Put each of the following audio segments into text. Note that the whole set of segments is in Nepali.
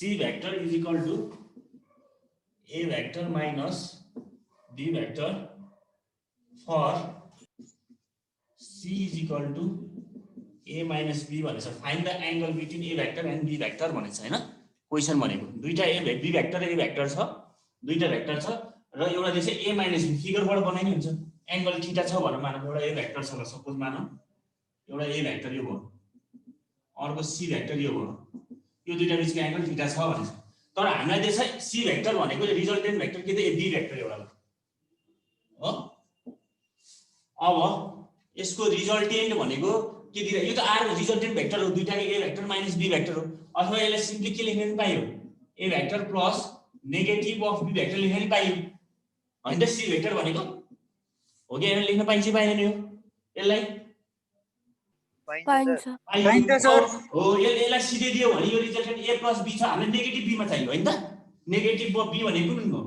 C vector is equal to A vector minus B vector for C is equal to A minus B भनेछ. Find the angle between A vector and B vector भनेछ हैन. क्वेशन भनेको दुईटा A B vector र A vector छ, दुईटा भेक्टर छ र एउटा चाहिँ A minus B फिगरबाट बनाइने हुन्छ. एंगल थीटा छ भनेर मानौं. एउटा A vector छ ल सपोज मानौं. एउटा A vector यो भयो. अर्को C vector यो भयो. यो दुईटा बीचको एंगल थीटा छ भन्छ. तर हामीलाई देख्छ C vector भनेको रिजल्टेन्ट भेक्टर के त B vector एउटा हो. अब यसको रिजल्टेन्ट भनेको के दिएर यो त R रिजल्टेन्ट भेक्टर हो. दुईटाको A vector minus B vector हो. अथवा यसलाई सिम्पली के लेख्न पनि पाइयो. A vector plus negative of B vector लेख्न पनि पाइयो. हैन त C vector भनेको हो कि हैन लेख्न पाइन्छ पाइदैन यो यसलाई पाइन्छ सर हो. यसलाई सिधै दियो भने यो रिजल्टेन्ट A plus B छ. हामीलाई नेगेटिभ B मा चाहियो हैन त. नेगेटिभ अफ B भनेको कुन हो.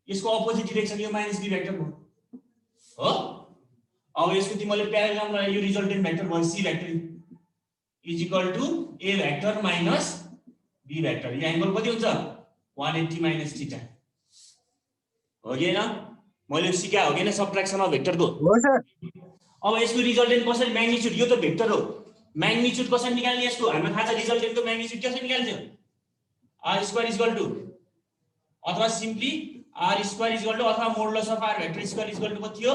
यसको अपोजिट डाइरेक्सन यो माइनस B vector हो. अब यसको तिमीले प्याराग्राम लाई यो रिजल्टेन्ट भेक्टर भयो C vector is equal to A vector minus B vector. यो एंगल कति हुन्छ 180 minus थीटा हो कि हैन. मैले सिकाए हो कि हैन सबट्र्याक्सन अफ भेक्टर को हो सर. अब यसको रिजल्टेन्ट कसरी म्याग्निट्युड यो त भेक्टर हो. म्याग्निट्युड कसरी निकाल्ने यसको हामीलाई थाहा छ. रिजल्टेन्टको म्याग्निट्युड कसरी निकाल्ने r square is equal to अथवा simply r square is equal to अथवा modulus of r vector square is equal to कति हो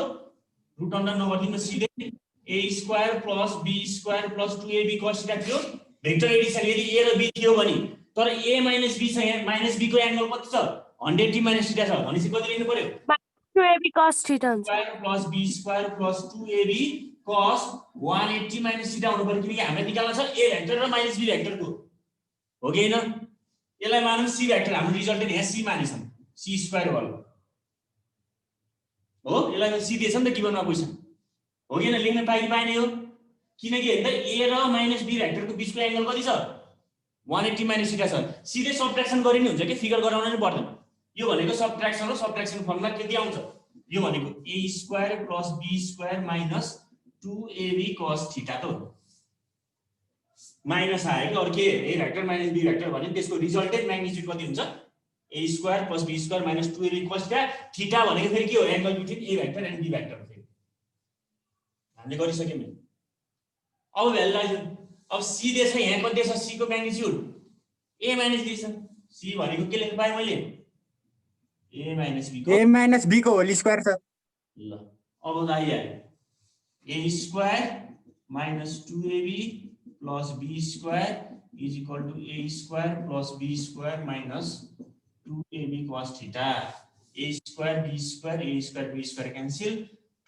रुट अन्डर नगर्दिनु सिधै a square plus b square plus 2ab cos theta थियो. भेक्टर एडिसन यदि a र b थियो भने तर a minus b छ यहाँ माइनस b को एंगल कति छ 180 minus थीटा छ भनेपछि कति लिनु पर्यो 2ab cos थीटा हुन्छ. Square plus b square plus 2ab cos 180 minus theta हुनु पर्यो किनकि हामीले निकाल्न छ a भेक्टर र माइनस b भेक्टर को हो कि हैन. यसलाई मानौं c भेक्टर हाम्रो रिजल्टेन्ट यहाँ c मानेछौं c स्क्वायर भयो हो. यसलाई c दिएछ नि त गिभनमा क्वेशन हो कि हैन. लेख्न पाइने हो किनकि हैन त a र माइनस b भेक्टर को बीचको एंगल कति छ 180 minus थीटा छ. सिधै सबट्र्याक्सन गरिने हुन्छ के फिगर गराउन नि पर्दैन. यो भनेको सबट्र्याक्सन हो. सबट्र्याक्सन फर्मुला के आउँछ यो भनेको a square plus b square minus 2ab cos theta त हो. माइनस आयो कि अरु के a vector minus b vector भने त्यसको रिजल्टेन्ट म्याग्निट्युड कति हुन्छ a square plus b square minus 2ab cos theta. Theta भनेको फेरि के हो angle between a vector and b vector फेरि हामीले गरिसक्यौं नि. अब भ्यालु लाग्यो. अब c दिएछ यहाँ कति छ c को म्याग्निट्युड a माइनस b छ. c भनेको के लेख्न पाए मैले a माइनस b को होल स्क्वायर छ. ल अब आइहाल्यो a square minus 2ab plus b square is equal to a square plus b square minus 2ab cos theta. a square b square a square b square cancel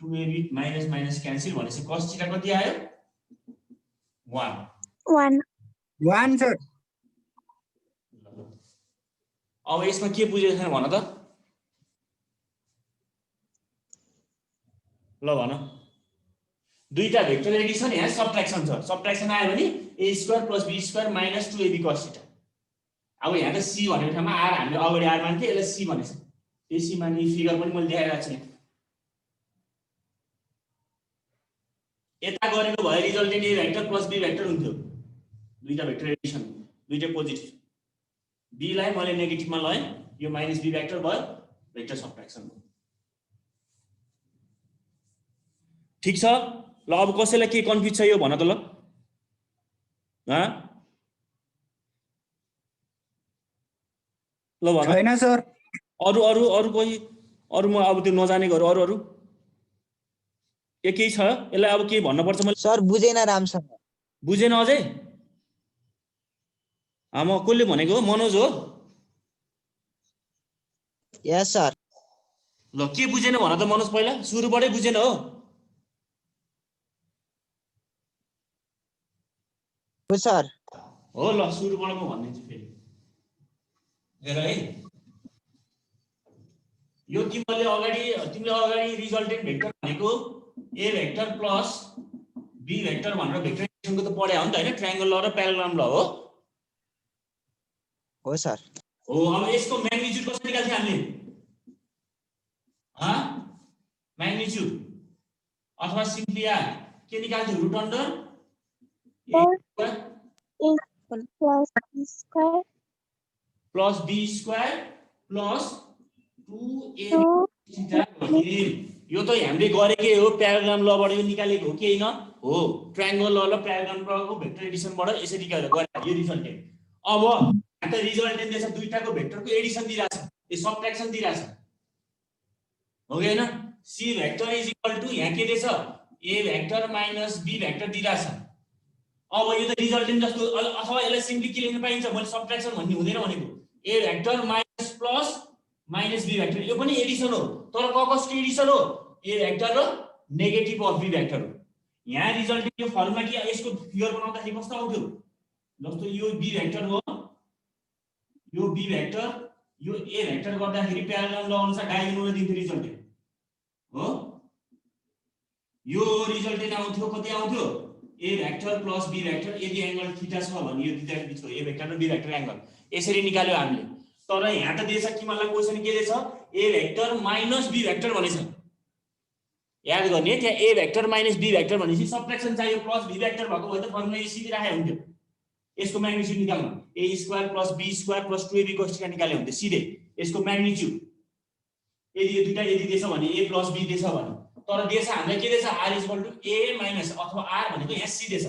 2ab minus minus cancel भनेपछि cos थीटा कति आयो 1 सर. अब यसमा के बुझेको छैन भन त ल भन. दुईटा भेक्टर एडिसन यहाँ सबट्र्याक्सन छ. सबट्र्याक्सन आयो भने a square plus b square minus 2ab cos theta. अब यहाँ त c भनेको ठाउँमा r हामीले अगाडि r मान्थे यसलाई c भनेछ. त्यो c मान्ने फिगर पनि मैले देखाइरहेको छु. यता गरेको भए resultant a vector plus b vector हुन्थ्यो. दुईटा भेक्टर एडिसन दुईटा पोजिटिभ. b लाई मैले नेगेटिभमा लए यो माइनस b भेक्टर भयो भेक्टर सबट्र्याक्सन भयो. ठीक छ ल. अब कसैलाई के कन्फ्युज छ यो भन त ल. ल भन हैन सर. अरु अरु अरु कोही अरु म अब त्यो नजाने गरौ अरु अरु के छ यसलाई अब के भन्न पर्छ मैले सर बुझेन रामसँग. बुझेन अझै म कसले भनेको हो मनोज हो. यस सर. ल के बुझेन भन त मनोज पहिला सुरुबाटै बुझेन हो सर हो. ल सुरुबाट म भन्दिन्छु फेरि हेर है. यो तिमीले अगाडि रिजल्टेन्ट भेक्टर भनेको a vector plus b vector भनेर भेक्टर एडिसनको त पढ्या हो नि त हैन. ट्रायंगल ल र प्याराग्राम ल हो. हो सर. हो. अब यसको म्याग्निट्युड कसरी निकाल्छौं हामीले म्याग्निट्युड अथवा सिम्पली के निकाल्छौं root under a plus b square plus B square plus 2a So, theta यो त हामीले गरेकै हो प्याराग्राम लबाट यो निकालेको हो कि हैन हो ट्रायंगल ल र प्याराग्राम लको भेक्टर एडिसनबाट यसरी गरे यो रिजल्टेन्ट अब यहाँ त रिजल्टेन्ट देछ दुईटाको भेक्टरको एडिसन दिइराछ ए सबट्र्याक्सन दिइराछ हो कि हैन C vector is equal to यहाँ के देछ A vector minus B vector दिइराछ अब यो त रिजल्टेन्ट जस्तो अथवा यसलाई सिम्पली के लेख्न पाइन्छ मैले सबट्र्याक्सन भन्ने हुँदैन भनेको A vector minus plus minus B vector यो पनि एडिसन हो तर कसको एडिसन हो ए भेक्टर र नेगेटिभ अफ बी भेक्टर हो यहाँ रिजल्टेन्ट यो फर्मुला के यसको फिगर बनाउँदाखेरि कस्तो आउँथ्यो जस्तो यो बी भेक्टर हो यो बी भेक्टर यो ए भेक्टर गर्दाखेरि प्याराग्राम ल अनुसार डायगोनल दिन्थ्यो रिजल्टेन्ट हो यो रिजल्टेन्ट आउँथ्यो कति आउँथ्यो A vector plus B vector यदि एंगल थीटा छ भने यो दुईटा बीचको ए भेक्टर र बी भेक्टर एंगल यसरी निकाल्यो हामीले तर यहाँ त देछ कि मलाई क्वेशन के देछ A vector minus B vector भनेछ याद गर्ने त्यहाँ A vector minus B vector भनेपछि सबट्र्याक्सन चाहियो प्लस बी भेक्टर भएको भए त फर्मुला यसरी राखे हुन्थ्यो यसको म्याग्निट्युड निकाल्नु A square plus B square plus 2ab cos theta निकाले हुन्थ्यो सिधै यसको म्याग्निट्युड यदि यो दुईटा यदि देछ भने ए प्लस बी देछ भने तर देश हामीलाई के देछ r equal to a minus अथवा r भनेको यहाँ c देछ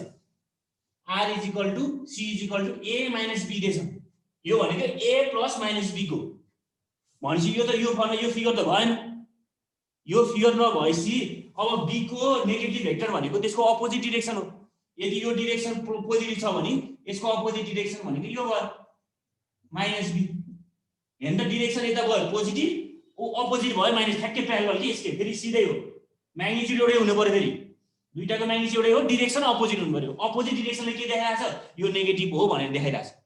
r equal to c equal to a minus b देछ यो भनेको a प्लस माइनस b को भनेपछि यो त यो फर्मुला यो फिगर त भएन यो फिगर नभएपछि अब b को नेगेटिभ भेक्टर भनेको त्यसको अपोजिट डाइरेक्सन हो यदि यो डाइरेक्सन पोजिटिभ छ भने यसको अपोजिट डाइरेक्सन भनेको यो भयो माइनस b हेर्न त डाइरेक्सन यता गयो पोजिटिभ ओ अपोजिट भयो माइनस ठ्याक्कै प्यारलल के यसले फेरि सिधै हो म्याग्निट्युड एउटै हुनु पर्यो फेरि दुईटाको म्याग्निट्युड एउटै हो डाइरेक्सन अपोजिट हुनु पर्यो अपोजिट डाइरेक्सनले के देखाइराछ यो नेगेटिभ हो भनेर देखाइराछ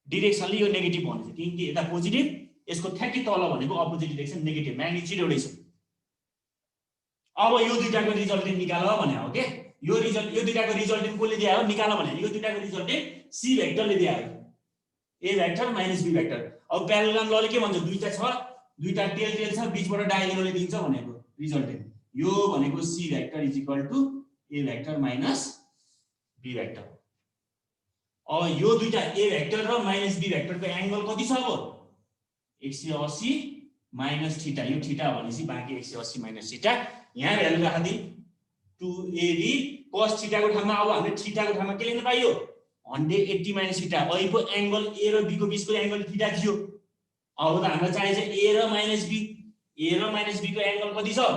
डाइरेक्सनले यो नेगेटिभ भन्छ किनकि यता पोजिटिभ यसको ठ्याक्कै तल भनेको अपोजिट डाइरेक्सन नेगेटिभ म्याग्निट्युड एउटै छ अब यो दुईटाको रिजल्टेन्ट निकाल भने हो के यो दुईटाको रिजल्टेन्ट कोले दियो निकाल भने यो दुईटाको रिजल्टेन्ट सी भेक्टरले दियो A vector minus B vector अब प्याराग्राम लले के भन्छ दुईटा छ दुईटा टेल छ बीचबाट डायगोनलले दिन्छ भनेको रिजल्टेन्ट यो भनेको C vector is equal to A vector minus B vector अब यो दुईटा ए भेक्टर र माइनस बी भेक्टरको एंगल कति छ अब 180 माइनस थीटा यो थीटा भनेपछि बाँकी 180 माइनस थीटा यहाँ भ्यालु राख्दै 2ab cos थीटा को ठाउँमा अब हामीले थीटा को ठाउँमा के लेख्न पाइयो 180 माइनस थीटा अहिलेको एंगल ए र बी को बीचको एंगल थीटा थियो अब त हामीलाई चाहिन्छ ए र माइनस बी को एंगल कति छ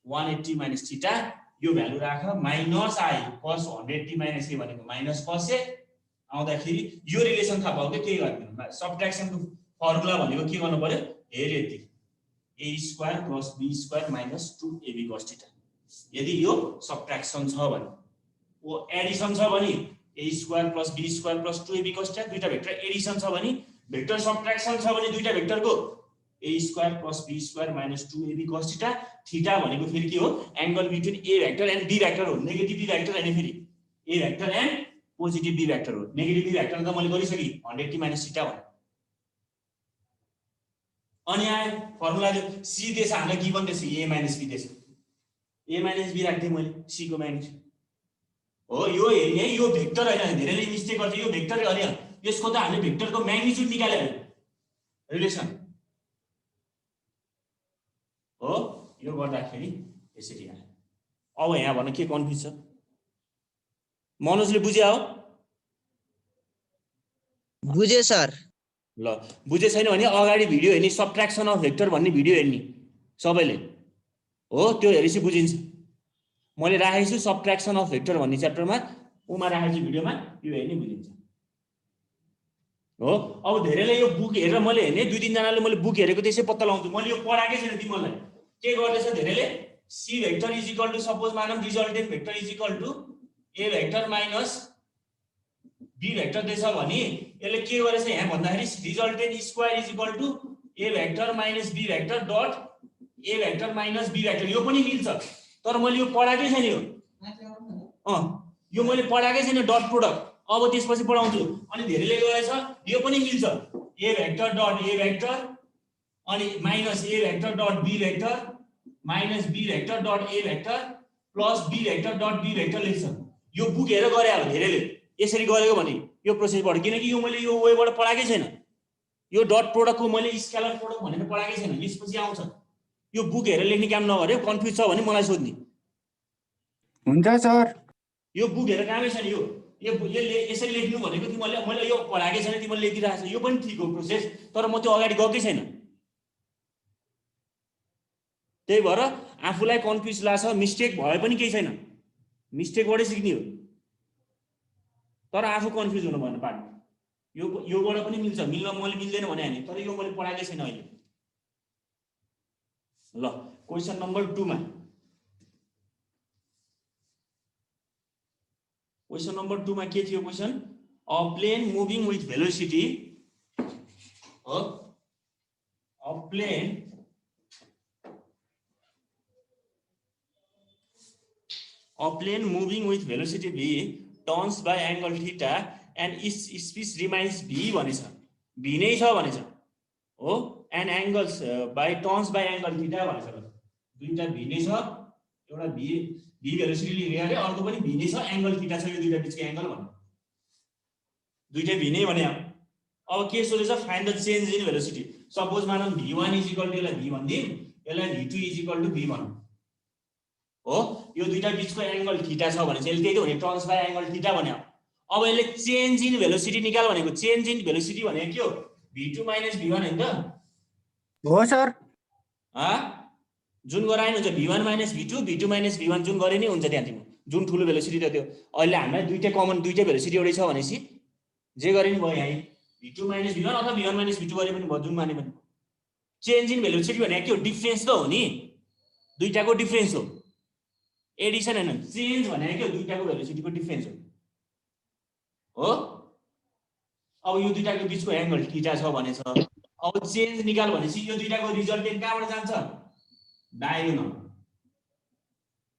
180 माइनस थीटा यो भ्यालु राख माइनस आइ cos 180 माइनस ए भनेको माइनस cos ए आउँदाखेरि यो रिलेसन थाहा पाउ के गर्दिनु सबट्र्याक्सनको फर्मुला भनेको के गर्नु पर्यो हेर यति a square plus b square minus 2ab cos theta यदि यो सबट्र्याक्सन छ भने ओ एडिसन छ भने a square plus b square plus 2ab cos theta दुईटा भेक्टर एडिसन छ भने भेक्टर सबट्र्याक्सन छ भने दुईटा भेक्टरको a square plus b square minus 2ab cos theta theta भनेको फेरि के हो angle between a vector and b vector हो नेगेटिभ b भेक्टर हैन फेरि a vector and positive b vector हो नेगेटिभ b भेक्टर त मैले गरिसके 180 माइनस थीटा भने अनि आयो फर्मुला c देश हामीलाई गिवन देश a माइनस b देश a माइनस b राख्थे मैले c को म्याग्निट्युड हो यो हेर्ने यो भेक्टर हैन धेरैले मिस्टेक गर्छ यो भेक्टर हैन यसको त हामीले भेक्टरको म्याग्निट्युड निकाले रिलेसन हो यो गर्दाखेरि यसरी आयो अब यहाँ भन्न के कन्फ्युज छ मनोजले बुझ्या हो बुझे सर ल बुझे छैन भने अगाडि भिडियो हेर्ने सबट्र्याक्सन अफ भेक्टर भन्ने भिडियो हेर्ने सबैले हो त्यो हेरेपछि बुझिन्छ मैले राखेको छु सबट्र्याक्सन अफ भेक्टर भन्ने च्याप्टरमा उमा राखेको छु भिडियोमा यो हेर्ने बुझिन्छ हो अब धेरैले यो बुक हेरेर मैले हेर्ने दुई तीन जनाले मैले बुक हेरेको त्यसै पत्ता लगाउँछु मैले यो पढाकै छैन तिमीलाई के गर्दैछ धेरैले C vector is equal to suppose मानौं resultant vector is equal to A vector minus B vector देछ भने यसले के गरेछ यहाँ भन्दाखेरि resultant square is equal to A vector minus B vector dot A vector minus B vector यो पनि मिल्छ तर मैले यो पढाकै छैन यो मैले पढाकै छैन डट प्रोडक्ट अब त्यसपछि पढाउँछु अनि धेरैले गरेछ यो पनि मिल्छ A vector dot A vector अनि minus A vector dot B vector minus B vector dot A vector plus B vector dot B vector लेख्छ यो बुक हेरेर गरे अब धेरैले यसरी गरेको भने यो प्रोसेसबाट, किनकि यो मैले यो वेबाट पढाएकै छैन, यो डट प्रोडक्टको मैले स्केलर प्रोडक्ट भनेर पढाएकै छैन। यसपछि आउँछ यो बुक हेरेर लेख्ने काम नगर्यो, कन्फ्युज छ भने मलाई सोध्ने। हुन्छ सर। यो बुक हेरेर कामै छैन, यसले यसरी लेख्नु भनेको तिमीले, मैले यो पढाएकै छैन, तिमीले लेखिरहेको छ, यो पनि ठिक हो प्रोसेस, तर म त्यो अगाडि गएकै छैन। त्यही भएर आफूलाई कन्फ्युज लाग्छ, मिस्टेक भए पनि केही छैन, मिस्टेकबाटै सिक्ने हो, तर आफू कन्फ्युज हुनु भएन पार्ट। योबाट पनि मिल्छ, मैले मिल्दैन भने हैन, तर यो मैले पढाएकै छैन अहिले। ल क्वेशन नम्बर 2 मा, क्वेशन नम्बर 2 मा के थियो question? A plane moving with velocity, a plane moving with velocity v turns by angle theta and its speed remains v भनेछ, v नै छ भनेछ हो, and angles by turns by angle theta भनेछ। दुईटा v नै छ, एउटा v भेलोसिटी लिएर अरे, अर्को पनि v नै छ, एंगल थीटा छ, यो दुईटा बीचको एंगल भन्नु, दुईटै v नै भने। अब के सोधेछ? Find the change in velocity. Suppose मानौं v1 = यसलाई v भन्दिम, यसलाई v2 = v भन्नु हो, यो दुईटा बीचको एंगल थीटा छ भने चाहिँ त्यही त हो नि, टर्न्स बाइ एंगल थीटा भन्यो। अब यसले चेन्ज इन भेलोसिटी निकाल भनेको, चेन्ज इन भेलोसिटी भनेको के हो? v2 - v1 हैन त? हो सर। जुन गराइन हुन्छ v1 - v2, v2 - v1 जुन गरे नि हुन्छ त्यहाँ तिम्रो, जुन ठुलो भेलोसिटी त त्यो। अहिले हामीलाई दुईटै कमन, दुईटै भेलोसिटी एउटै छ भनेपछि जे गरे नि भयो, यहाँ v2 - v1 अथवा v1 - v2 गरे पनि भयो, जुन माने पनि। चेन्ज इन भेलोसिटी भनेको के हो? डिफरेन्स त हो नि, दुईटाको डिफरेन्स हो, एडिसन हैन। चेन्ज भनेको के हो? दुईटाको भेलोसिटीको डिफरेन्स हो। अब यो दुईटाको बीचको एंगल थीटा छ भनेछ। अब चेन्ज निकाल भनेपछि यो दुईटाको रिजल्टेन्ट कहाँबाट जान्छ? डायगोनल।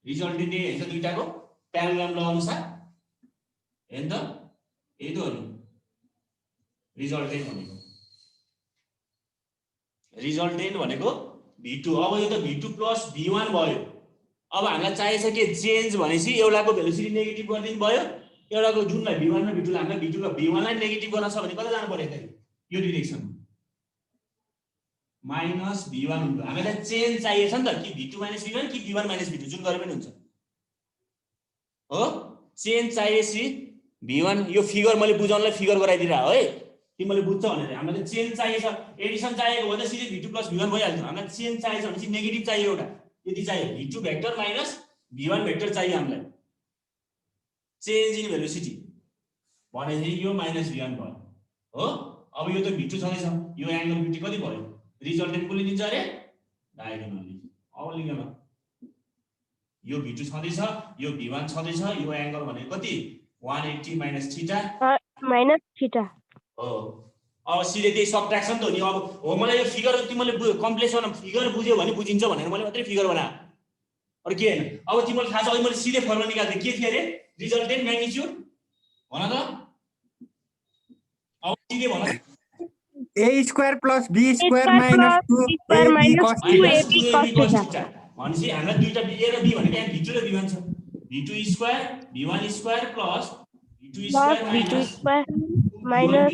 रिजल्टेन्ट यही हैन त, दुईटाको प्यारालेल ल अनुसार हैन त, यही त हो नि रिजल्टेन्ट भनेको। रिजल्टेन्ट भनेको v2। अब यो त v2 + v1 भयो। अब हामीलाई चाहिएको छ के? चेन्ज भनेपछि एउटाको भेलोसिटी नेगेटिभ गरिदिनु भयो, एउटाको जुनलाई v1 र v2 लाई, हामीलाई v2 र v1 लाई नेगेटिभ गर्न छ भने कता जानु पर्यो? त यो डाइरेक्सन -v1 हुन्छ। हामीलाई चेन्ज चाहिएको छ नि त, कि v2 - v1 कि v1 - v2, जुन गरे पनि हुन्छ हो। चेन्ज चाहिएपछि v1, यो फिगर मैले बुझाउनलाई फिगर गराइदिरा हो है, तिमीले बुझ्छ भनेर। हामीलाई चेन्ज चाहिएको छ, एडिसन चाहिएको हो त सिधै v2 + v1 भइहाल्छ। हामीलाई चेन्ज चाहिएको छ भने चाहिँ नेगेटिभ चाहियो एउटा, यदि चाहियो v2 भेक्टर - v1 भेक्टर चाहियो हामीलाई। चेन्ज इन भेलोसिटी भनेपछि यो -v1 भयो हो। अब यो त v2 छँदैछ, यो एंगल v2 कति भयो? रिजल्टेन्ट कुले दिन्छ अरे? डायगोनली। अब लेख्न ल, यो v2 छँदैछ, यो v1 छँदैछ, यो एंगल भनेको कति? 180 - थीटा माइनस थीटा हो। अब सिधै त्यही सबट्र्याक्सन त हो नि। अब हो, मलाई यो फिगर तिमीले कम्प्लेक्स बना, फिगर बुझ्यो भने बुझिन्छ भनेर मैले मात्रै फिगर बना, अरु के हैन। अब तिमीलाई थाहा छ, अहिले मैले सिधै फर्मुला निकाल्थे, के थियो अरे? रिजल्टेन्ट म्याग्निट्युड भन त। अब सिधै भन, a² + b² - 2ab cos θ। -2ab cos θ भनेपछि हामीलाई दुईटा a र b भनेको यहाँ v2 र v1 छ। v2² v1² plus v2² minus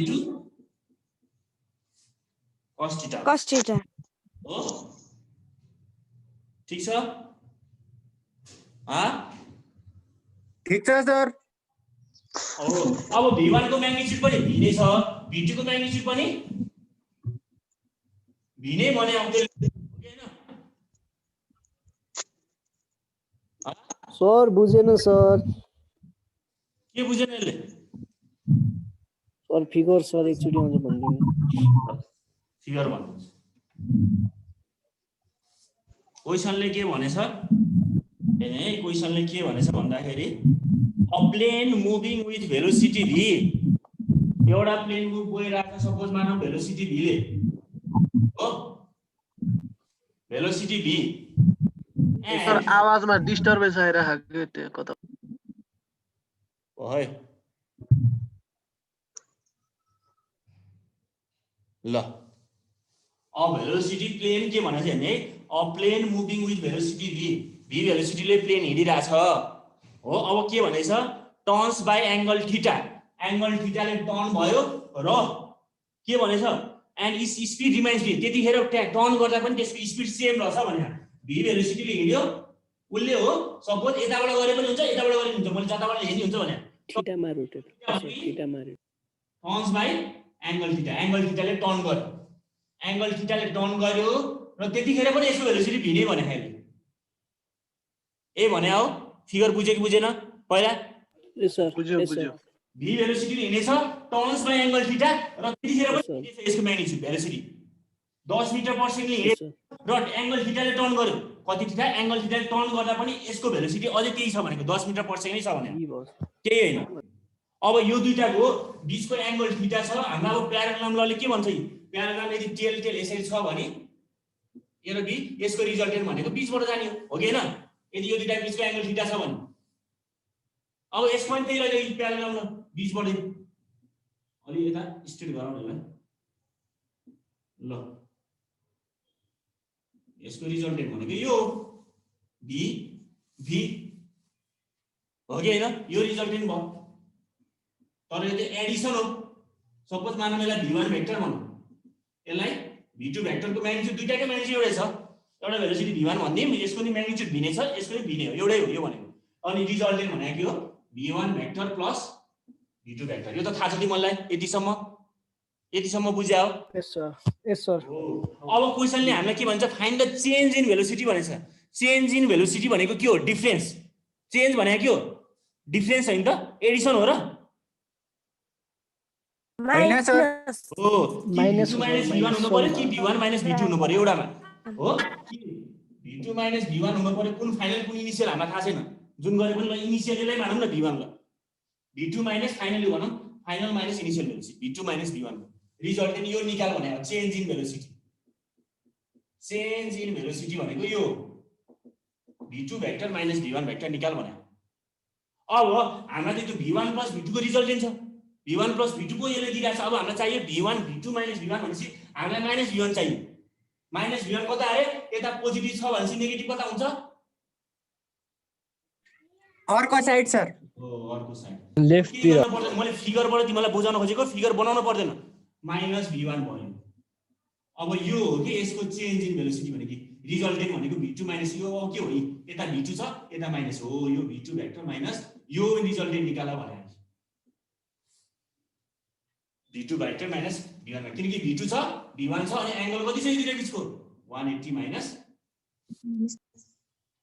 cos θ theta हो। ठीक छ? ठीक छ सर। अब v1 को म्याग्निट्युड पनि v नै छ, v2 को म्याग्निट्युड पनि v नै भने आउँदै हैन। सर बुझेन सर। के बुझेन यसले? सर फिगर सर एकचोटि आउँछ भन्दिनु। फिगर भन्नुहुन्छ। क्वेशनले के भनेछ? ए क्वेशनले के भनेछ भन्दाखेरि a plane moving with velocity v, एउटा प्लेन मुभ गइरहेको छ, सपोज मानौं भेलोसिटी v ले हो, भेलोसिटी v। सर आवाजमा डिस्टर्बेन्स आइराखेको के त्यो कता ओइ ल, अ भेलोसिटी प्लेन के भनेछ भने a plane moving with velocity v भेलोसिटीले प्लेन हिँडिरहेछ हो। अब के भनेछ? Turns by angle theta, angle थीटाले टर्न भयो र के भनेछ एन्ड स्पिड रिमाइन्स v त्यतिखेर टर्न गर्दा पनि त्यसको स्पिड सेम रहछ भने v भेलोसिटीले हिड्यो उले हो सपोज यताबाट गरे पनि हुन्छ यताबाट गरे पनि हुन्छ मैले जताबाट हेर्ने हुन्छ भने थीटामा रोटेट थीटामा टर्न्स बाइ एंगल थीटाले टर्न गर्यो एंगल थीटाले टर्न गर्यो र त्यतिखेर पनि यसको भेलोसिटी v नै भने खाले ए भने हो फिगर बुझ्यो कि बुझेन पहिला यस सर बुझ्यो बुझ्यो v भेलोसिटीले हिँडेछ टर्न्स बाइ एंगल थीटा र त्यतिखेर पनि यसको म्याग्निट्युड भेलोसिटी 10 मिटर पर सेकेन्डले हिँडे र एंगल थीटाले टर्न गर्यो कति थीटा एंगल थीटाले टर्न गर्दा पनि यसको भेलोसिटी अझै त्यही छ भनेको 10 मिटर पर सेकेन्ड छ भने त्यही हैन अब यो दुईटाको बीचको एंगल थीटा छ हाम्रो अब प्याराग्राम लले के भन्छ प्याराग्राम यदि टेल टेल यसरी छ भने ए र बी यसको रिजल्टेन्ट भनेको बीचबाट जाने हो कि हैन यदि यो दुईटा बीचको एंगल थीटा छ भने अब यस पनि त्यही लैले प्याराग्राम ल बीचबाट अलि यता स्ट्रेट गराउँ न ल यसको रिजल्टेन्ट भनेको यो बी भी हो कि हैन यो रिजल्टेन्ट भयो तर यो चाहिँ एडिसन हो सपोज मानौँ यसलाई v1 भेक्टर भनौँ यसलाई v2 भेक्टरको म्याग्निट्युड दुईटाकै म्याग्निट्युड एउटै छ एउटा भेलोसिटी v1 भन्दिम यसको नि म्याग्निट्युड v नै छ यसको नि v नै हो एउटै हो यो भनेको अनि रिजल्टेन्ट भनेको के हो v1 vector plus v2 vector यो त थाहा छ तिमीलाई यतिसम्म बुझ्या हो यस सर अब क्वेशनले हामीलाई के भन्छ find the change in velocity भनेछ चेन्ज इन भेलोसिटी भनेको के हो डिफरेन्स चेन्ज भनेको के हो डिफरेन्स हैन त एडिसन हो र हैन सर हो माइनस v1 हुनु पर्यो कि v1 माइनस v2 हुनु पर्यो एउटामा हो कि v2 माइनस v1 हुनु पर्यो कुन फाइनल कुन इनिशियल हामीलाई थाहा छैन जुन गरे पनि ल इनिशियललाई मानौँ न v1 ल v2 माइनस फाइनली भनौँ final minus initial velocity v2 minus v1 resultant यो निकाल भनेको चेन्ज इन भेलोसिटी भनेको यो v2 vector minus v1 vector निकाल भनेको अब हामीलाई त्यो v1 प्लस v2 को रिजल्टेन्ट छ v1 प्लस v2 को यसले दिइरहेको छ अब हामीलाई चाहियो v1 v2 माइनस v1 भनेपछि हामीलाई माइनस v1 चाहियो माइनस v1 कता आए यता पोजिटिभ छ भनेपछि नेगेटिभ कता हुन्छ अर्को साइड सर अर्को साइड लेफ्ट तिर मैले फिगरबाट तिमीलाई बुझाउन खोजेको फिगर बनाउन पर्दैन माइनस v1 भयो अब यो हो कि यसको चेन्ज इन भेलोसिटी भनेको रिजल्टेन्ट भनेको v2 माइनस यो के हो यता v2 छ यता माइनस हो यो v2 भेक्टर माइनस यो रिजल्टेन्ट निकाला भने v2 vector minus v1 vector किनकि v2 छ v1 छ अनि एंगल कति छ यो बीचको 180 माइनस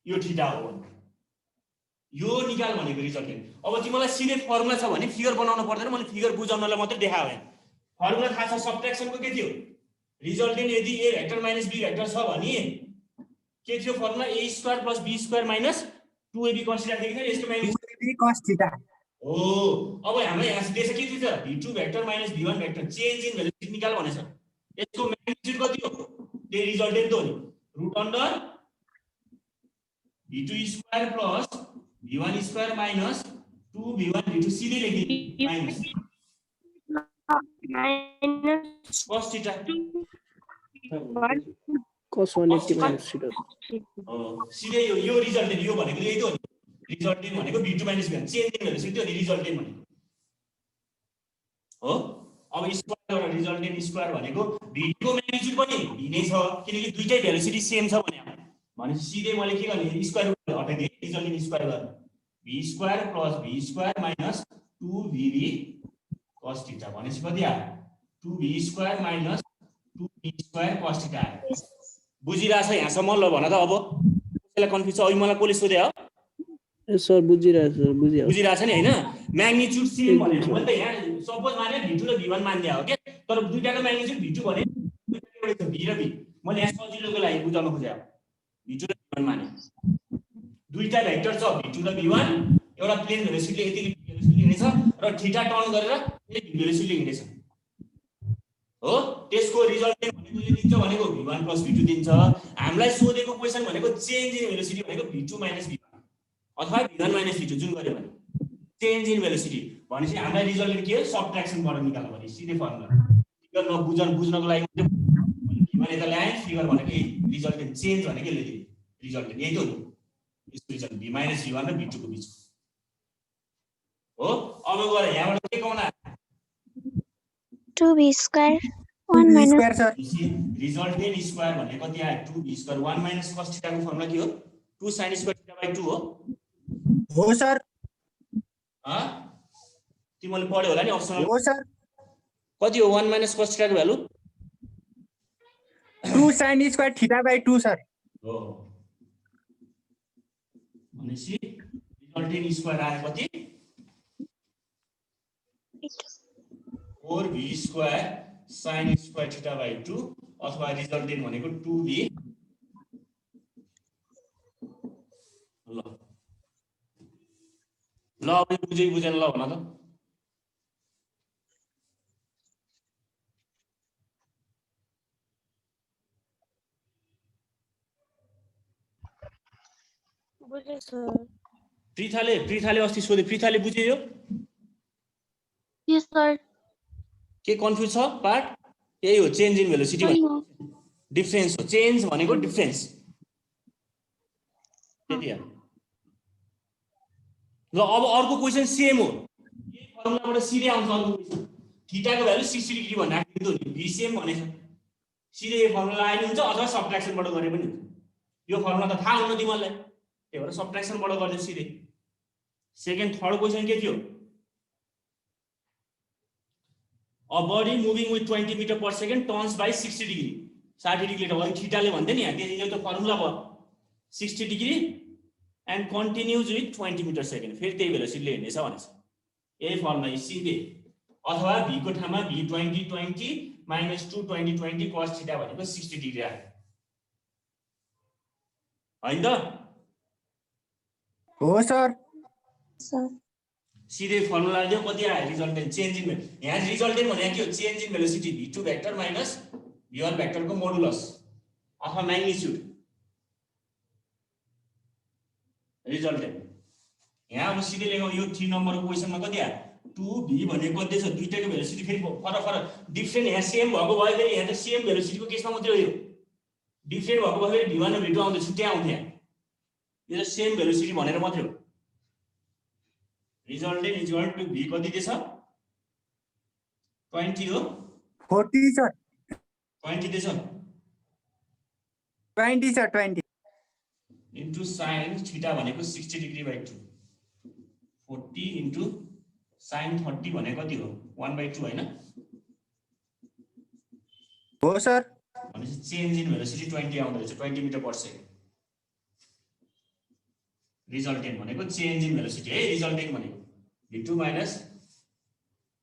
यो थीटा हो यो निकाल भनेको रिजल्टेन्ट अब तिमीलाई सिधै फर्मुला छ भने फिगर बनाउन पर्दैन मैले फिगर बुझाउनलाई मात्र देखाए फर्मुला थाहा छ सबट्र्याक्सनको के थियो रिजल्टेन्ट यदि a vector minus b vector छ भने के थियो formula a square plus b square minus 2ab cos theta थियो यसको म्याग्निट्युड b cos थीटा हो अब हामीलाई यहाँ देश के थियो v2 vector minus v1 vector change in velocity निकाल भनेछ यसको म्याग्निट्युड कति हो त्यो रिजल्टेन्ट हो नि root under v2 square plus v1 square minus 2v1 v2 सिधै लेखिदिए minus cos theta cos 180 minus theta सिधै यो रिजल्टेन्ट यो भनेको यही त हो नि रिजल्टेन्ट भनेको v2 minus v1 change in velocity हो नि रिजल्टेन्ट भनेको हो अब स्क्वायर एउटा रिजल्टेन्ट स्क्वायर भनेको v को म्याग्निट्युड पनि v नै छ किनकि दुईटै भेलोसिटी सेम छ भनेपछि सिधै मैले के गर्ने स्क्वायर रुट हटाइदिए रिजल्टेन्ट स्क्वायर गर्ने v square plus v square minus 2vv cos theta भनेपछि कति आयो 2v square minus 2v square cos theta आयो बुझिरहेछ यहाँसम्म ल भन त अब कसैलाई कन्फ्युज छ अहिले मलाई कसले सोधे हो सर बुझिरहेछ नि हैन म्याग्निट्युड सेम भनेको मैले त यहाँ सपोज माने v2 र v1 मान्दिया हो के तर दुईटाको म्याग्निट्युड v2 भने दुईटाकै एउटा छ v र v मैले यहाँ सजिलोको लागि बुझाउन खोजे v2 र v1 माने दुईटा भेक्टर छ v2 र v1 एउटा प्लेन भेलोसिटीले यति भेलोसिटी हिँड्छ र थीटा टर्न गरेर यति भेलोसिटीले हिँड्छ हो त्यसको रिजल्टेन्ट भनेको यो दिन्छ भनेको v1 + v2 दिन्छ हामीलाई सोधेको क्वेशन भनेको चेन्ज इन भेलोसिटी भनेको v2 - v1 अथवा v1 - v2 जुन गर्यो भने चेन्ज इन भेलोसिटी भनेपछि हामीलाई रिजल्टेन्ट के हो सबट्र्याक्सनबाट निकाल्नु पर्यो सिधै फर्मुला फिगर बुझ्नको लागि v1 यता ल्याए फिगर भनेको रिजल्टेन्ट चेन्ज भनेको यसले रिजल्टेन्ट यही त हो नि यसको रिजल्ट v - v1 र v2 को बीच हो अब गएर यहाँबाट के कमन आयो 2b square 1 2b minus square sir resultant square भनेको कति आयो 2b square 1 minus cos theta को फर्मुला के हो 2 sin स्क्वायर थीटा बाइ 2 हो हो सर तिमीले पढ्यो होला नि अप्सनल हो सर कति हो 1 माइनस cos थीटा को value 2 sin square theta by 2 sir हो भनेपछि रिजल्टेन्ट स्क्वायर आयो कति 4b square sin square theta by 2 अथवा रिजल्टेन्ट भनेको 2b ल ल अब बुझेन ल भन त बुझे सर पृथाले अस्ति सोधे पृथाले बुझ्यो यस सर के कन्फ्युज छ पार्ट यही हो चेन्ज इन भेलोसिटी भनेको डिफरेन्स हो चेन्ज भनेको डिफरेन्स त्यति हो ल अब अर्को क्वेशन सेम हो यही फर्मुलाबाट सिधै आउँछ अर्को क्वेशन थीटाको भ्यालु 60 डिग्री भनेर राखिदिनु नि भी सेम भनेछ सिधै यो फर्मुला आइ हुन्छ अथवा सबट्र्याक्सनबाट गरे पनि हुन्छ यो फर्मुला त थाहा हुन्न तिमीलाई त्यही भएर सबट्र्याक्सनबाट गर्दै सिधै सेकेन्ड थर्ड क्वेशन के थियो A body moving with 20 meter per second turns by 60 degree 60 degree त भयो थीटाले भन्दै नि यहाँ यो त फर्मुला भयो 60 degree and continues with 20 meter second फेरि त्यही भेलोसिटीले हिँड्नेछ भनेछ यही फर्मुला सिधै अथवा v को ठाउँमा v 20 20 minus 2 20 20 cos थीटा भनेको 60 डिग्री आयो हैन त हो सर सिधै फर्मुला दियो कति आयो रिजल्टेन्ट चेन्ज इन यहाँ रिजल्टेन्ट भनेको के हो change in velocity v2 vector minus v1 vector को मोडुलस अथवा म्याग्निट्युड रिजल्टेन्ट यहाँ अब सिधै लेखौँ यो 3 नम्बरको क्वेशनमा कति आयो 2v भनेको कति छ दुईटैको भेलोसिटी फेरि फरक डिफरेन्ट यहाँ सेम भएको भयो फेरि यहाँ त सेम भेलोसिटीको केसमा मात्रै हो यो डिफरेन्ट भएको भयो फेरि v1 र v2 आउँदै छुट्टै आउँथ्यो यहाँ यो त सेम भेलोसिटी भनेर मात्रै हो resultant is equal to v कति दिएछ 20 हो 40 सर 20 दिएछ 20 सर 20 इन्टु sin थीटा भनेको 60 डिग्री बाइ 2 40 इन्टु sin 30 भनेको कति हो 1/2 हैन हो सर भनेपछि चेन्ज इन भेलोसिटी 20 आउँदै छ 20 मिटर पर सेकेन्ड रिजल्टेन्ट भनेको चेन्ज इन भेलोसिटी है रिजल्टेन्ट भनेको v2 माइनस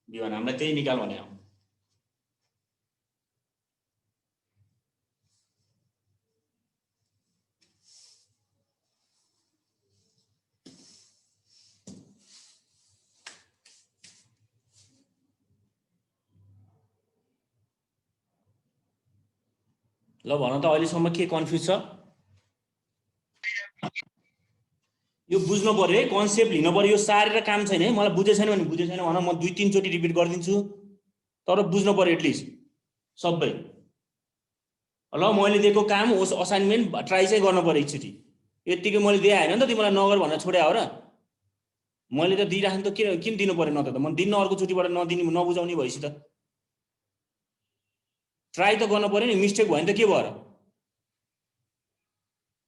v1 हामीलाई त्यही निकाल भने हो ल भन त अहिलेसम्म के कन्फ्युज छ यो बुझ्नु पर्यो है कन्सेप्ट लिनु पर्यो यो सारेर काम छैन है मलाई बुझे छैन भने बुझे छैन भन म 2-3 चोटी रिपिट गरिदिन्छु तर बुझ्नु पर्यो एटलिस्ट सबै ल मैले दिएको काम होस् असाइनमेन्ट ट्राई चाहिँ गर्नु पर्यो एकचोटी यतिकै मैले दिए हैन नि त तिमीलाई नगर भनेर छोड्या हो र मैले त दिइराख्नु त किन दिनु पर्यो न त म दिन्न अर्को चोटीबाट नदिनु नबुझाउने भएपछि त ट्राई त गर्नु पर्यो नि मिस्टेक भयो नि त के भयो र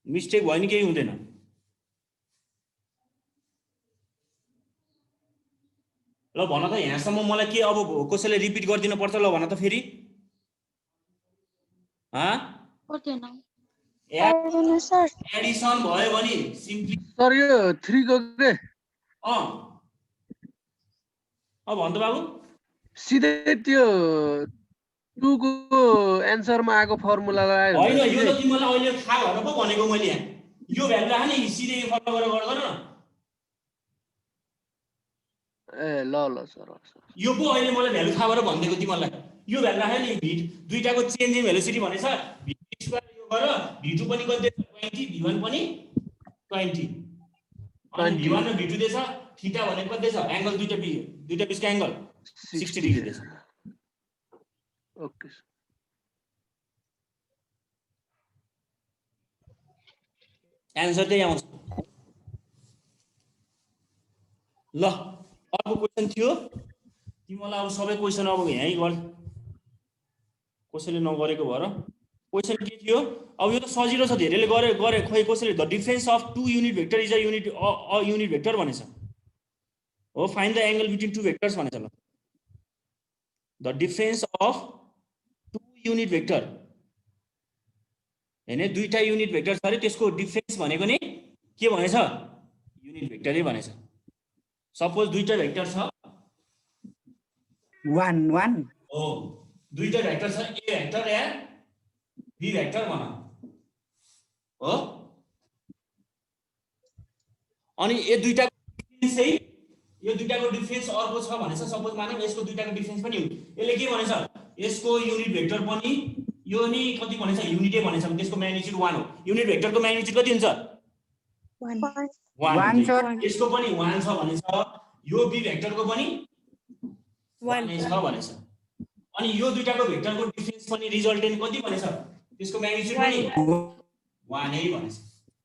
मिस्टेक भयो नि केही हुँदैन ल भन त यहाँसम्म मलाई के अब कसैले रिपिट गरिदिनु पर्छ ल भन त फेरि एडिसन भयो भने सिम्पली सर यो 3 को के भन त बाबु सिधै त्यो 2 को एन्सरमा आएको फर्मुलालाई होइन यो त तिमीलाई अहिले थाहा भएर पो भनेको मैले यहाँ यो भ्यालु राख नि सिधै यो फलो गरेर गर्दैन ए ल ल सर यो पो अहिले मलाई भ्यालु थाहा भएर भनिदिएको तिमीलाई यो भ्यालु राख नि दुईटाको चेन्ज इन भेलोसिटी भनेछ v2 स्क्वायर यो गर v2 पनि कति 20 v1 पनि 20 अनि v1 र v2 देछ थीटा भनेको कति छ एंगल दुईटा बीचको एंगल 60 डिग्री देछ ओके आन्सर त्यही आउँछ ल अर्को क्वेसन थियो तिमीलाई अब सबै क्वेसन अब यहीँ गर कसैले नगरेको भएर क्वेसन के थियो अब यो त सजिलो छ धेरैले गरे खोइ कसैले the difference of two unit vector is a unit vector भनेछ हो find the angle between two vectors भनेछ ल the difference of two unit vector हैन दुईटा युनिट भेक्टर छ रे त्यसको डिफरेन्स भनेको नि के भनेछ युनिट भेक्टरै भनेछ सपोज दुईटा भेक्टर छ 1 1 हो दुईटा भेक्टर छ A vector and B vector भन हो अनि यो दुईटाको डिफरेन्स चाहिँ यो दुईटाको डिफरेन्स अर्को छ भनेछ सपोज मानौं यसको दुईटाको डिफरेन्स पनि यसले के भनेछ यसको युनिट भेक्टर पनि यो नि कति भनेछ युनिटै भनेछ भने त्यसको म्याग्निट्युड 1 हो युनिट भेक्टरको म्याग्निट्युड कति हुन्छ 1 सर यसको पनि 1 छ भनेछ यो बी भेक्टरको पनि 1 छ भनेछ अनि यो दुईटाको भेक्टरको डिफरेन्स पनि रिजल्टेन्ट कति भनेछ त्यसको म्याग्निट्युड पनि 1 नै भनेछ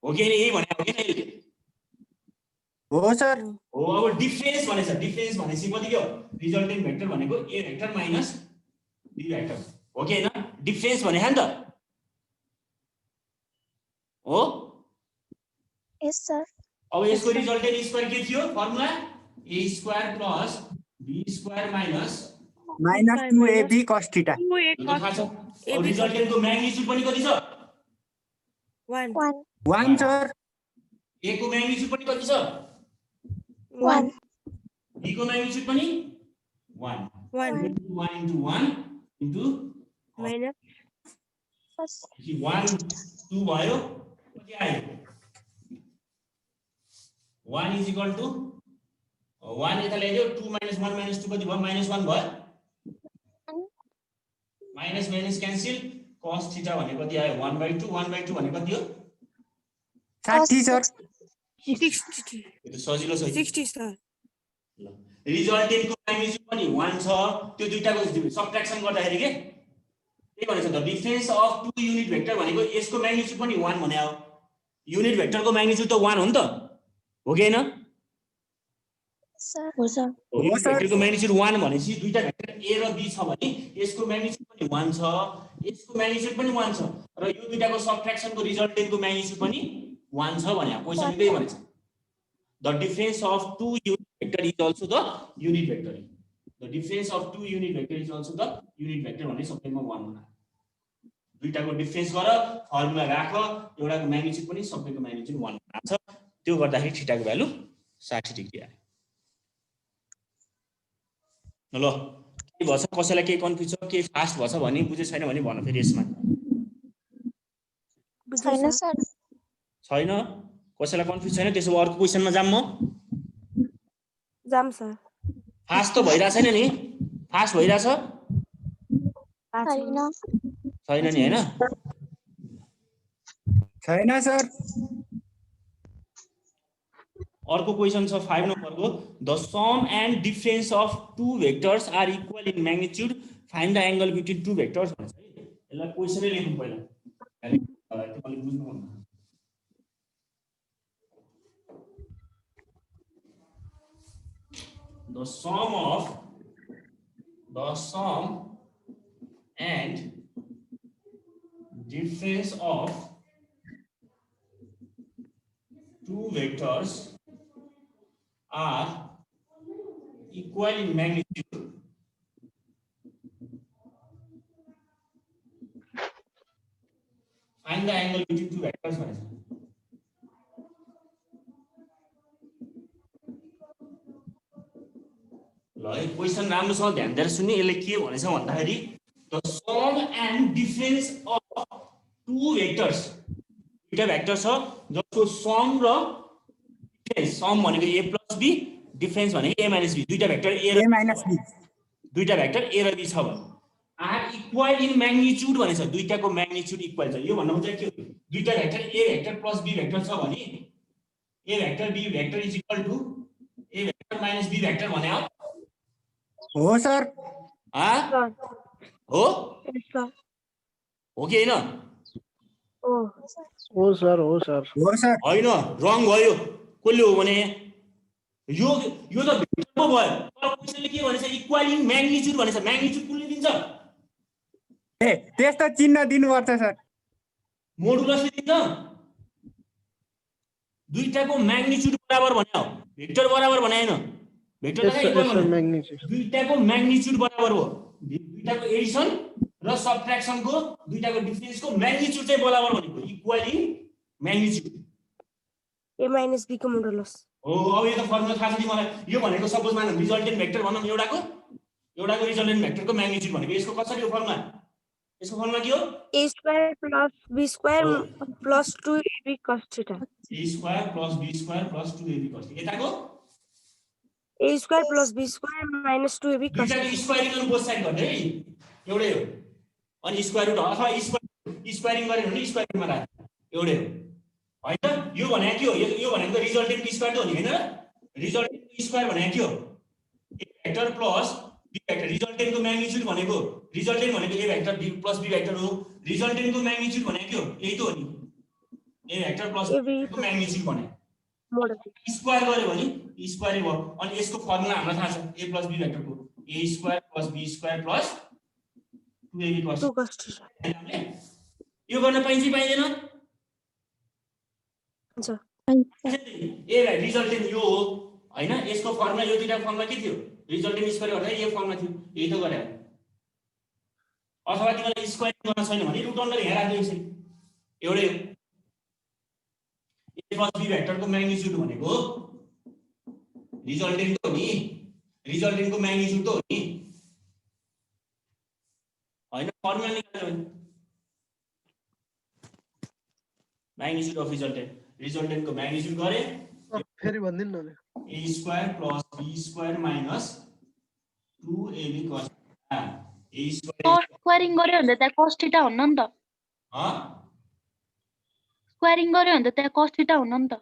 हो कि यही भने हो कि यसले हो सर हो अब डिफरेन्स भनेछ डिफरेन्स भनेपछि कति के हो रिजल्टेन्ट भेक्टर भनेको A vector minus B vector हो कि हैन डिफरेन्स भने नि त हो यस सर अब यसको रिजल्टेन्ट स्क्वायर के थियो formula a square plus b square minus -2ab cos theta अब रिजल्टेन्टको म्याग्निट्युड पनि कति छ 1 सर a को म्याग्निट्युड पनि कति छ 1 b को म्याग्निट्युड पनि 1 1 into 1 into माइनस 1 2 भयो कति आयो 1 is equal to 1 यता ल्याइदियो 2 minus 1 minus 2 कति भयो -1 भयो minus minus cancel cos theta भने कति आयो 1/2 1/2 भने कति हो 60 सर 60 यो त सजिलो छ 60 सर ल रिजल्टेन्टको म्याग्निट्युड पनि 1 छ त्यो दुईटाको सबट्र्याक्सन गर्दाखेरि के के भनेछ the difference of two unit vector भनेको यसको म्याग्निट्युड पनि 1 भने हो युनिट भेक्टरको म्याग्निट्युड त 1 हो नि त हो कि हैन सर हो सर युनिट भेक्टरको म्याग्निट्युड 1 भनेपछि दुईटा भेक्टर a र b छ भने यसको म्याग्निट्युड पनि 1 छ यसको म्याग्निट्युड पनि 1 छ र यो दुईटाको सबट्र्याक्सनको रिजल्टेन्टको म्याग्निट्युड पनि 1 छ भने क्वेशन त्यही भनेछ the difference of two unit vector is also the unit vector the difference of two unit vector is also the unit vector भने सबैमा 1 हुना दुईटाको डिफरेन्स गर फर्मुला राख एउटाको म्याग्निट्युड पनि सबैको म्याग्निट्युड 1 हुना छ त्यो गर्दाखेरि थीटाको भ्यालु 60 डिग्री आयो ल के भन्छ कसैलाई के कन्फ्युज छ के फास्ट भछ भने बुझे छैन भने भन फेरि यसमा छैन सर छैन कसैलाई कन्फ्युज छैन त्यसो भए अर्को क्वेशनमा जाम म जाम सर फास्ट त भइरा छैन नि फास्ट भइरा छ छैन छैन नि हैन छैन सर अर्को क्वेशन छ 5 नम्बरको the sum and difference of two vectors are equal in magnitude find the angle between two vectors भन्छ है यसलाई क्वेशनै लेख्नु पहिला तिमीले बुझ्नु पर्छ the sum and difference of two vectors are equal in magnitude find the angle between two vectors भनेछ ल यो क्वेशन राम्रोसँग ध्यान दिएर सुन्नु यसले के भनेछ भन्दाखेरि the sum and difference of two vectors दुईटा भेक्टर छ जसको सम र डिफरेन्स सम भनेको a + b डिफरेन्स भनेको a - b दुईटा भेक्टर a र b दुईटा भेक्टर a र b छ भने आर इक्वल इन म्याग्निट्युड भनेछ दुईटाको म्याग्निट्युड इक्वल छ यो भन्नु खोजेको के हो दुईटा vector a vector + b vector छ भने a vector b vector is equal to a vector - b vector भने हो सर हो हो कि हैन हो सर हो सर हैन रङ भयो कसले हो भने यो यो त भेक्टर पो भयो तर क्वेशनले के भनेछ इक्वालिङ म्याग्निट्युड भनेछ म्याग्निट्युड कुनले दिन्छ ए त्यस्तो चिन्ह दिनुपर्छ सर मोडुलसले दिन्छ दुईटाको म्याग्निट्युड बराबर भने हो भेक्टर बराबर भने हैन vector Yes, sir. Yes, sir. Magnitude. दुईटाको म्याग्निट्युड बराबर हो दुईटाको एडिसन र सबट्र्याक्सनको दुईटाको डिफरेन्सको म्याग्निट्युड चाहिँ बराबर भनेको इक्वालिङ म्याग्निट्युड A minus B को मोडुलस हो अब यो त फर्मुला थाहा छ नि मलाई यो भनेको सपोज मानौँ रिजल्टेन्ट भेक्टर भनौँ एउटाको रिजल्टेन्ट भेक्टरको म्याग्निट्युड भनेको यसको कसरी हो फर्मुला यसको फर्मुला के हो A square plus B square plus 2AB cos theta a square plus b square plus 2ab cos theta यताको A square plus B square minus 2AB cos theta दुईटाको स्क्वायरिङ गर्नु बोथ साइड गर्ने है एउटै हो अनि स्क्वायर रुट अथवा स्क्वायरिङ गरे भने स्क्वायरिङमा राख एउटै हो हैन यो भनेको के हो यो भनेको रिजल्टेन्ट स्क्वायर त हो नि हैन रिजल्टेन्ट स्क्वायर भनेको के हो a vector plus b vector रिजल्टेन्टको म्याग्निट्युड भनेको रिजल्टेन्ट भनेको a vector b plus b vector हो रिजल्टेन्टको म्याग्निट्युड भनेको के हो यही त हो नि a भेक्टर प्लस b को म्याग्निट्युड भने मोडुलस स्क्वायर गरे भने स्क्वायर भयो अनि यसको फर्मुला हामीलाई थाहा छ a plus b भेक्टरको a square plus b square plus 2ab cos 2 cos theta यो गर्न पाइन्छ कि पाइँदैन हुन्छ ए रिजल्टेन्ट यो हो हैन यसको फर्मुला यो दुईटा फर्मुला के थियो रिजल्टेन्ट स्क्वायर गर्दा यो फर्मुला थियो यही त गरे अथवा तिमीलाई स्क्वायरिङ गर्न छैन भने रुट अन्डर यहाँ राख्दै यसरी एउटै हो a प्लस b भेक्टरको म्याग्निट्युड भनेको रिजल्टेन्ट हो नि रिजल्टेन्टको म्याग्निट्युड त हो नि हैन फर्मुला निकाल्यो भने म्याग्निट्युड अफ रिजल्टेन्ट को म्याग्निट्युड गरे फेरि भन्दिनु न a square plus b square minus 2ab cos a square squaring गर्यो भने त त्यहाँ cos थीटा हुन्न नि त ह स्क्वायरिङ गर्यो भने त त्यहाँ cos थीटा हुन्न नि त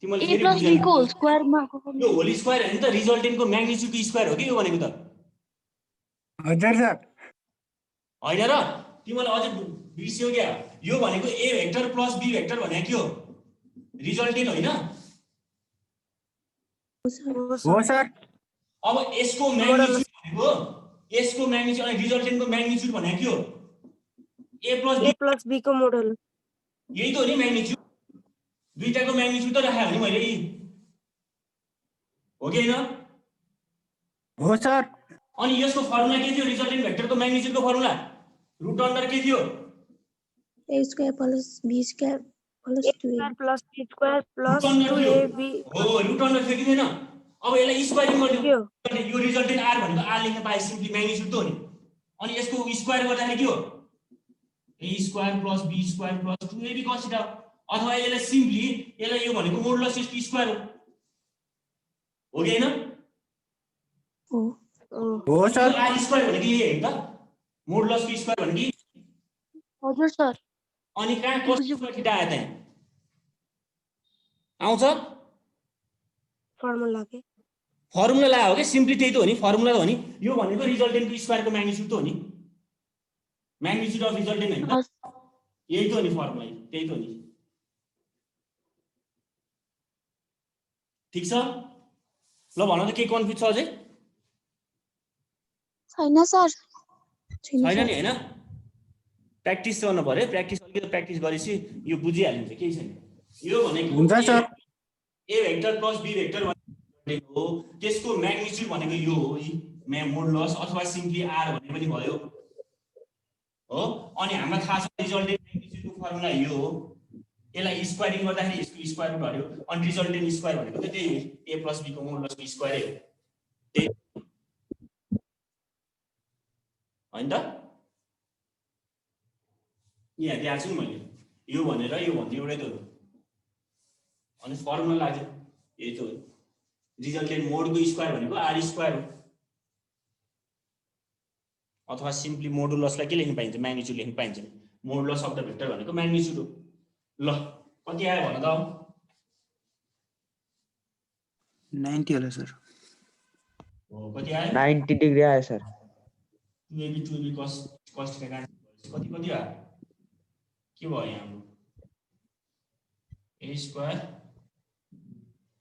तिमीले a फेरि plus b को होल स्क्वायरमा यो होल स्क्वायर हैन त रिजल्टेन्टको म्याग्निट्युडको स्क्वायर हो कि यो भनेको त हजुर सर हैन र तिमीले अझै बिर्स्यौ क्या यो भनेको a vector plus b vector भनेको के हो रिजल्टेन्ट होइन हो सर अब यसको म्याग्निट्युड भनेको यसको म्याग्निट्युड अनि रिजल्टेन्टको म्याग्निट्युड भनेको के हो a plus B को मोडुलस यही त हो नि म्याग्निट्युड दुईटाको म्याग्निट्युड त राखे हो नि मैले हो कि हैन हो सर अनि यसको फर्मुला के थियो रिजल्टेन्ट भेक्टरको म्याग्निट्युडको फर्मुला रुट अन्डर के थियो A square plus B square plus 2A. plus B square plus root under थियो 2AB हो रुट अन्डर थियो कि थिएन अब यसलाई स्क्वायरिङ गर्नु यो रिजल्टेन्ट r भनेको r लेख्न पाए सिम्पली म्याग्निट्युड त हो नि अनि यसको स्क्वायर गर्दाखेरि के हो a square plus b square plus 2ab cos theta अथवा यसलाई सिम्पली यसलाई यो भनेको मोडुलस यसको स्क्वायर हो कि हैन हो सर r स्क्वायर भनेको यही हैन त मोडुलसको स्क्वायर भनेको हजुर सर अनि कहाँ cos स्क्वायर थीटा आयो त आउँछ फर्मुला के फर्मुला ला हो कि सिम्पली त्यही त हो नि फर्मुला त हो नि यो भनेको रिजल्टेन्टको स्क्वायरको म्याग्निट्युड त हो नि म्याग्निट्युड अफ रिजल्टेन्ट हैन त यही त हो नि फर्मुला त्यही त हो नि ठीक छ ल भन त के कन्फ्युज छ अझै छैन सर छैन नि हैन प्र्याक्टिस गर्नु पर्यो प्र्याक्टिस अलिकति प्र्याक्टिस गरेपछि यो बुझिहालिन्छ केही छैन यो भनेको हुन्छ sir a vector plus b vector भनेको हो त्यसको म्याग्निट्युड भनेको यो हो मोडुलस अथवा सिम्पली r भने पनि भयो हो अनि हामीलाई थाहा छ रिजल्टेन्ट म्याग्निट्युडको फर्मुला यो हो यसलाई स्क्वायरिङ गर्दाखेरि यसको स्क्वायर रुट हर्यो अनि रिजल्टेन्ट स्क्वायर भनेको त त्यही हो a प्लस b को मोडुलसको स्क्वायरै हो त्यही हैन त यहाँ दिएको छु नि मैले यो भनेर यो भन्दै एउटै त हो अनि फर्मुला लाग्यो यही त हो रिजल्टेन्ट मोडको स्क्वायर भनेको r स्क्वायर हो अथवा सिम्पली मोडुलसलाई के लेख्न पाइन्छ म्याग्निट्युड लेख्न पाइन्छ मोडुलस अफ द भेक्टर भनेको म्याग्निट्युड हो ल कति आयो भन त 90 होला सर हो कति आयो 90 डिग्री आयो सर 2ab cos थीटा कति कति आयो के भयो यहाँ हाम्रो a स्क्वायर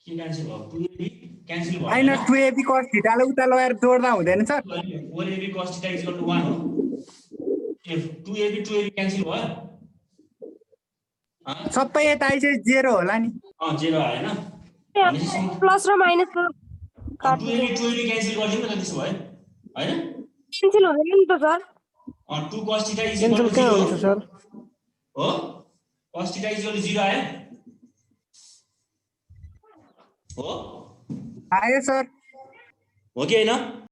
के क्यान्सल भयो 2ab क्यान्सल भयो माइनस 2ab cos थीटा ले उता लगाएर जोड्दा हुँदैन सर 4ab cos theta = 1 हो के 2ab क्यान्सल भयो सबै यता आइसक्यो 0 होला नि 0 आयो हैन प्लस र माइनस 2ab क्यान्सल गरिदिउँ न त त्यसो भए हैन क्यान्सल हुँदैन नि त सर 2 cos theta क्यान्सल कहाँ हुन्छ सर हो cos theta = 0 आयो हो आयो सर हो कि हैन